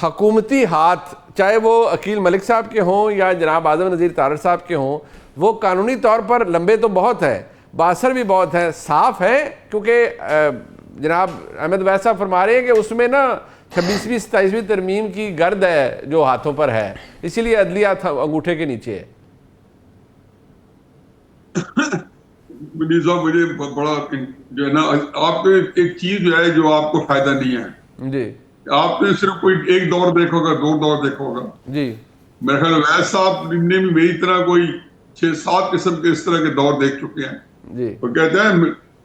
حکومتی ہاتھ چاہے وہ عقیل ملک صاحب کے ہوں یا جناب اعظم نذیر طارڑ صاحب کے ہوں، وہ قانونی طور پر لمبے تو بہت ہے، باثر بھی بہت ہے، صاف ہے، کیونکہ جناب احمد ویس صاحب فرما رہے ہیں کہ اس میں نا 26ویں 27ویں ترمیم کی گرد ہے جو ہاتھوں پر ہے، اسی لیے عدلیہ انگوٹھے کے نیچے ہے۔ منیر صاحب مجھے بڑا جو ہے نا، آپ کو ایک چیز جو ہے جو آپ کو فائدہ نہیں ہے جی، آپ نے صرف کوئی ایک دور دیکھو گا، دو دور دیکھو گا۔ جی، میرے خیال ویس صاحب نے بھی میری طرح کوئی 6-7 قسم کے اس طرح کے دور دیکھ چکے ہیں۔ جی، وہ کہتے ہیں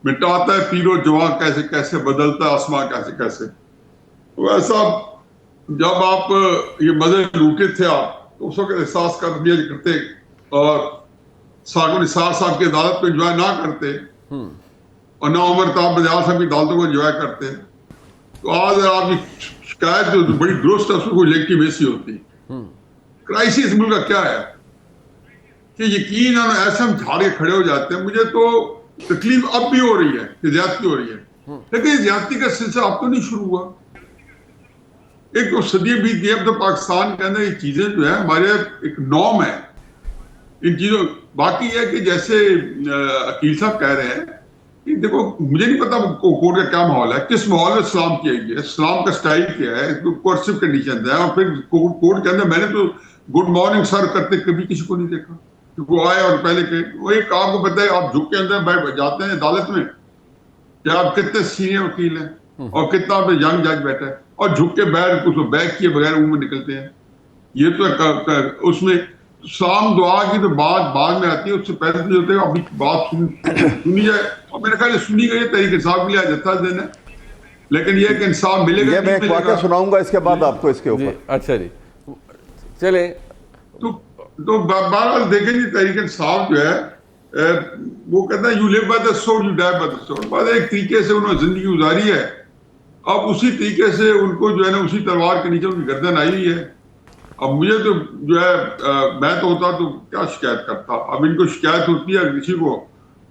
مٹاتا ہے پیر و جواں کیسے کیسے، بدلتا ہے آسماں کیسے کیسے۔ ویس صاحب جب آپ یہ مزے لوٹے تھے آپ تو اس وقت احساس کر دیا کرتے اور ساکر نثار صاحب کی عدالت کو انجوائے نہ کرتے اور نہ عمر طاہر بلیاہ صاحب کی عدالتوں کو انجوائے کرتے تو آج آپ کی شکایت جو بڑی درست ہے اس کو لیگ کی بیسی ہوتی۔ کرائسس ملک کا کیا ہے کہ یقین ایسے ہم جھاڑ کے کھڑے ہو جاتے ہیں۔ مجھے تو تکلیف اب بھی ہو رہی ہے کہ زیادتی ہو رہی ہے، لیکن زیادتی کا سلسلہ اب تو نہیں شروع ہوا۔ ایک تو صدیاں بیت گئی، اب تو پاکستان کے اندر یہ چیزیں جو ہے ہمارے ایک نارم ہے ان چیزوں۔ باقی یہ ہے کہ جیسے عقیل صاحب کہہ رہے ہیں کہ دیکھو مجھے نہیں پتا کورٹ کا کیا ماحول ہے، کس ماحول میں اسلام کیا گیا ہے، اسلام کا سٹائل کیا ہے، کورسو کنڈیشن ہے، اور پھر کورٹ کے اندر میں نے تو گڈ مارننگ سر کرتے کبھی کسی کو نہیں دیکھا کہ وہ آئے اور پہلے کہ وہ ایک آپ کو پتہ ہے آپ جھک کے اندر جاتے ہیں عدالت میں کہ آپ کتنے سینئر وکیل ہیں اور کتنا پہ ینگ جج بیٹھا ہے اور جھک کے بیک کیے بغیر منہ میں نکلتے ہیں۔ یہ تو اس میں سلام دعا کی تو بات بعد میں آتی ہے، اس سے پہلے تو ہوتے ہیں ابھی بات سنی جائے، اور میرے خیال سنی گئی ہے تحریک انصاف کے لیے جتھا دن ہے، لیکن یہ کہ انصاف ملے گا۔ میں ایک واقعہ سناؤں گا اس کے بعد آپ کو اس کے اوپر۔ اچھا جی چلیں۔ تو بہرحال دیکھیں جی تحریک انصاف جو ہے وہ کہتا ہے you live by the sword you die by the sword. بعد ایک طریقے سے انہوں نے زندگی گزاری ہے، اب اسی طریقے سے ان کو جو ہے نا اسی تلوار کے نیچے ان کی گردن آئی ہوئی ہے۔ اب مجھے تو جو ہے میں تو ہوتا تو کیا شکایت کرتا، اب ان کو شکایت ہوتی ہے کسی کو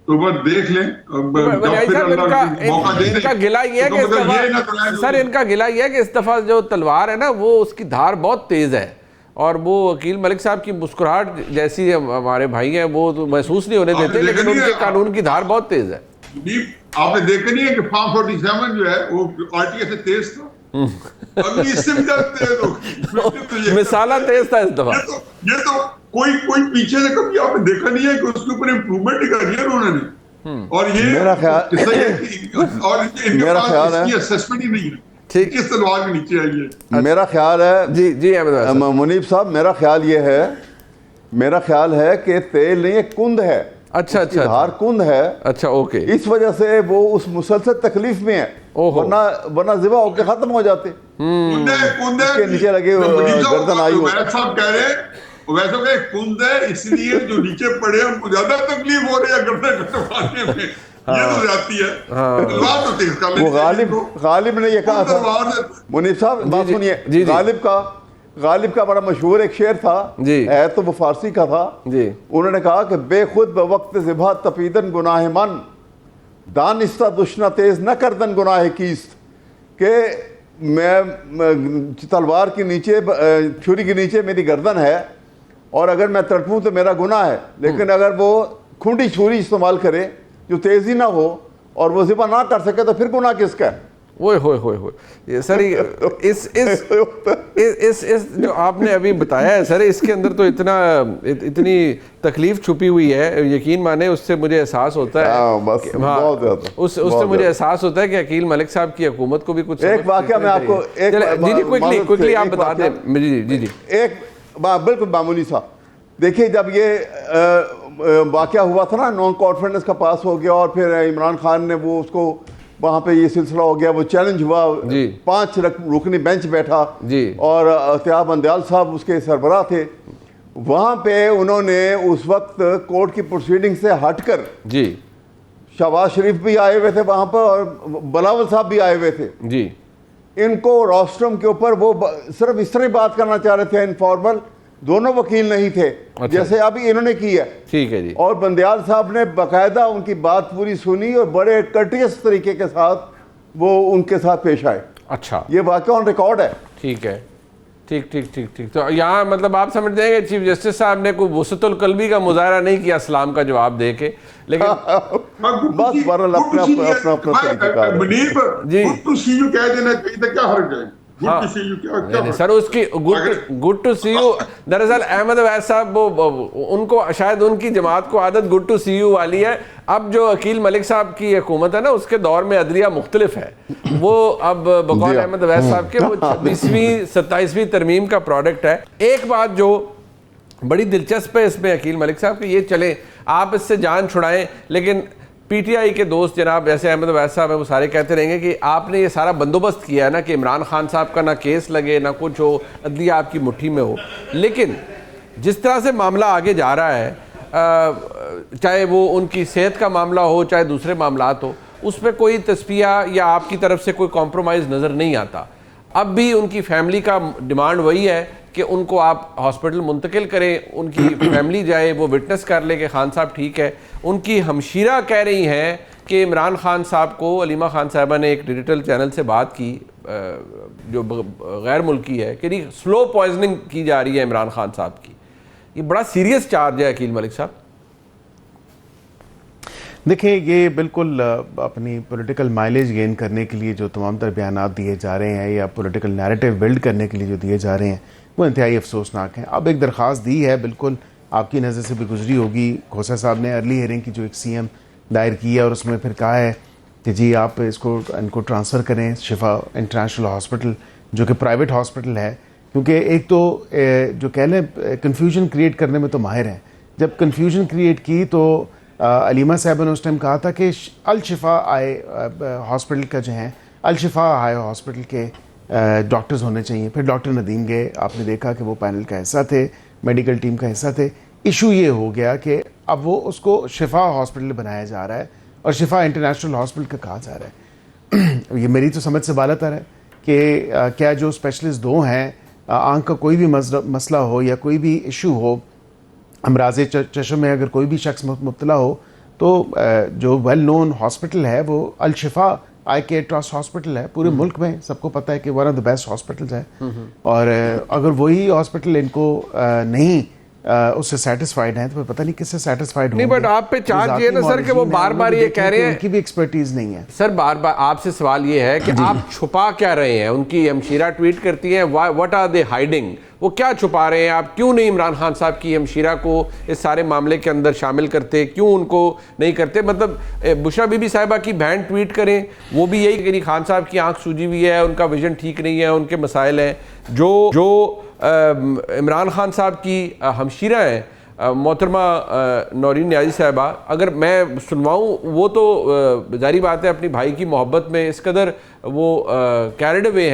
تو بس دیکھ لیں۔ ان کا گلہ یہ ہے کہ اس دفعہ سر ان کا گلہ یہ ہے کہ اس دفعہ جو تلوار ہے نا وہ اس کی دھار بہت تیز ہے، اور وہ عقیل ملک صاحب کی مسکراہٹ جیسی ہمارے بھائی ہیں وہ تو محسوس نہیں ہونے دیتے، لیکن ان کے قانون کی دھار بہت تیز ہے۔ آپ نے دیکھا نہیں ہے کہ فارم 47 جو ہے وہ آر ٹی ایس سے تیز تھا، ابھی اس سے بھی زیادہ تیز ہوگی، مثالہ تیز تھا اس دفعہ۔ یہ تو کوئی پیچھے سے کبھی آپ نے دیکھا نہیں ہے کہ اس کے اوپر امپروومنٹ کر دیا انہوں نے، اور یہ میرا خیال ہے اسسمنٹ ہی نہیں ہے کس تلوار کے نیچے آئی ہے۔ میرا خیال ہے جی منیب صاحب، میرا خیال یہ ہے، میرا خیال ہے کہ تیل نہیں ہے، کند ہے۔ اچھا دھار کند ہے، اچھا اوکے، اس وجہ سے وہ اس مسلسل تکلیف میں ہے، ورنہ ذبح ہو کے ختم ہو جاتے، اس کے نیچے لگے گردن آئی ہو۔ صاحب کہہ رہے ویسے کہ کند ہے اس لیے جو نیچے پڑے ان کو زیادہ تکلیف ہو رہی ہے گردن کٹوانے میں، یہ تو جاتی ہے۔ وہ غالب نے یہ کہا تھا، منیب صاحب بات سنیے، غالب کا بڑا مشہور ایک شعر تھا، ہے تو وہ فارسی کا تھا، انہوں نے کہا کہ بے خود بوقت ذبح تپیدن گناہ من، دانستہ دشنہ تیز نہ کردن گناہ کیست، کہ میں تلوار کے نیچے چھری کے نیچے میری گردن ہے اور اگر میں تڑپوں تو میرا گناہ ہے، لیکن اگر وہ کھنڈی چھری استعمال کرے جو تیزی نہ ہو اور وہ ذبح نہ کر سکے تو پھر گناہ کس کا ہے؟ ہوئے سر اس جو آپ نے ابھی بتایا ہے سر، اس کے اندر تو اتنی تکلیف چھپی ہوئی ہے، یقین مانے اس سے مجھے احساس ہوتا ہے، اس سے مجھے احساس ہوتا ہے کہ عقیل ملک صاحب کی حکومت کو بھی کچھ ایک واقعہ میں آپ کو کوئکلی آپ بتا دیں۔ جی ایک بالکل معمولی سا، دیکھیے جب یہ واقعہ ہوا تھا نا، نان کانفیڈنس کا پاس ہو گیا اور پھر عمران خان نے وہ اس کو وہاں پہ یہ سلسلہ ہو گیا، وہ چیلنج ہوا، 5 رکنی بینچ بیٹھا اور اطیاب اندیال صاحب اس کے سربراہ تھے، وہاں پہ انہوں نے اس وقت کورٹ کی پروسیڈنگ سے ہٹ کر شہباز شریف بھی آئے ہوئے تھے وہاں پر اور بلاول صاحب بھی آئے ہوئے تھے، ان کو روسٹرم کے اوپر وہ صرف اس طرح بات کرنا چاہ رہے تھے، انفارمل، دونوں وکیل نہیں تھے جیسے ابھی انہوں نے کی ہے، ٹھیک ہے جی، اور بندیال صاحب نے باقاعدہ ان کی بات پوری سنی اور بڑے کرٹیس طریقے کے ساتھ وہ ان کے ساتھ پیش آئے۔ اچھا، یہ واقعہ آن ریکارڈ ہے، ٹھیک ہے، ٹھیک ٹھیک ٹھیک ٹھیک. تو یہاں مطلب آپ سمجھتے ہیں کہ چیف جسٹس صاحب نے کوئی وسعت القلبی کا مظاہرہ نہیں کیا اسلام کا جواب دے کے, لیکن بس بہرحال اپنا طریقہ کار ہے. منیب گڈ ٹو سی یو کہہ دینا چاہیے تھا, کیا حرج ہے گڈ ٹو سی یو کیا سر اس کی گڈ ٹو سی یو. دراصل احمد اویس صاحب ان کو شاید ان کی جماعت کو عادت گڈ ٹو سی یو والی ہے. اب جو عقیل ملک صاحب کی حکومت ہے نا, اس کے دور میں عدلیہ مختلف ہے. وہ اب بقول احمد اویس صاحب کے وہ 26ویں 27ویں ترمیم کا پروڈکٹ ہے. ایک بات جو بڑی دلچسپ ہے اس میں عقیل ملک صاحب کہ یہ چلیں آپ اس سے جان چھڑائیں, لیکن پی ٹی آئی کے دوست جناب جیسے احمد اویس صاحب ہیں وہ سارے کہتے رہیں گے کہ آپ نے یہ سارا بندوبست کیا ہے نا کہ عمران خان صاحب کا نہ کیس لگے نہ کچھ ہو, عدلیہ آپ کی مٹھی میں ہو. لیکن جس طرح سے معاملہ آگے جا رہا ہے, چاہے وہ ان کی صحت کا معاملہ ہو چاہے دوسرے معاملات ہو, اس پہ کوئی تصفیہ یا آپ کی طرف سے کوئی کمپرومائز نظر نہیں آتا. اب بھی ان کی فیملی کا ڈیمانڈ وہی ہے کہ ان کو آپ ہاسپٹل منتقل کریں, ان کی فیملی جائے وہ وٹنس کر لے کہ خان صاحب ٹھیک ہے. ان کی ہمشیرہ کہہ رہی ہیں کہ عمران خان صاحب کو, علیمہ خان صاحبہ نے ایک ڈیجیٹل چینل سے بات کی جو غیر ملکی ہے, کہ سلو پوائزننگ کی جا رہی ہے عمران خان صاحب کی. یہ بڑا سیریس چارج ہے عقیل ملک صاحب. دیکھیں یہ بالکل اپنی پولیٹیکل مائلیج گین کرنے کے لیے جو تمام تر بیانات دیے جا رہے ہیں یا پولیٹیکل نیریٹو بلڈ کرنے کے لیے جو دیے جا رہے ہیں وہ انتہائی افسوسناک ہیں. اب ایک درخواست دی ہے, بالکل آپ کی نظر سے بھی گزری ہوگی, کھوسہ صاحب نے ارلی ہیئرنگ کی جو ایک سی ایم دائر کی ہے, اور اس میں پھر کہا ہے کہ جی آپ ان کو ٹرانسفر کریں شفا انٹرنیشنل ہاسپٹل جو کہ پرائیویٹ ہاسپٹل ہے. کیونکہ ایک تو جو کہہ لیں کنفیوژن کریٹ کرنے میں تو ماہر ہیں. جب کنفیوژن کریٹ کی تو علیمہ صاحبہ نے اس ٹائم کہا تھا کہ الشفا آئے ہاسپٹل کا جو ہیں الشفا آئے ہاسپٹل کے ڈاکٹرز ہونے چاہیے. پھر ڈاکٹر ندیم گئے, آپ نے دیکھا کہ وہ پینل کا حصہ تھے, میڈیکل ٹیم کا حصہ تھے. ایشو یہ ہو گیا کہ اب وہ اس کو شفا ہاسپٹل بنایا جا رہا ہے اور شفا انٹرنیشنل ہاسپٹل کا کہا جا رہا ہے. یہ میری تو سمجھ سے بالاتر ہے کہ کیا جو اسپیشلسٹ دو ہیں, آنکھ کا کوئی بھی مسئلہ ہو یا کوئی بھی ایشو ہو, امراض چشم میں اگر کوئی بھی شخص مبتلا ہو, تو جو ویل نون ہاسپٹل ہے وہ Al-Shifa eye care trust hospital ہے. پورے ملک میں سب کو پتہ ہے کہ one of the best hospitals ہے. اور اگر وہی ہاسپٹل ان کو نہیں اس سے سیٹسفائیڈ ہیں تو پتہ نہیں کس سے سیٹسفائیڈ ہوں گے. نہیں بٹ آپ پہ چارج یہ نا سر کہ وہ بار بار یہ کہہ رہے ہیں, ان کی بھی ایکسپرٹیز نہیں ہے. سر بار بار آپ سے سوال یہ ہے کہ آپ چھپا کیا رہے ہیں. ان کی ہمشیرہ ٹویٹ کرتی ہیں واٹ آر دے ہائیڈنگ, وہ کیا چھپا رہے ہیں آپ, کیوں نہیں عمران خان صاحب کی ہمشیرہ کو اس سارے معاملے کے اندر شامل کرتے, کیوں ان کو نہیں کرتے. مطلب بشرا بی بی صاحبہ کی بہن ٹویٹ کریں, وہ بھی یہی کہ خان صاحب کی آنکھ سوجی ہوئی ہے, ان کا ویژن ٹھیک نہیں ہے, ان کے مسائل ہیں. جو عمران خان صاحب کی ہمشیرہ ہیں محترمہ نورین نیازی صاحبہ, اگر میں سنواؤں, وہ تو ظاہری بات ہے اپنی بھائی کی محبت میں اس قدر وہ کیریڈ اوے ہیں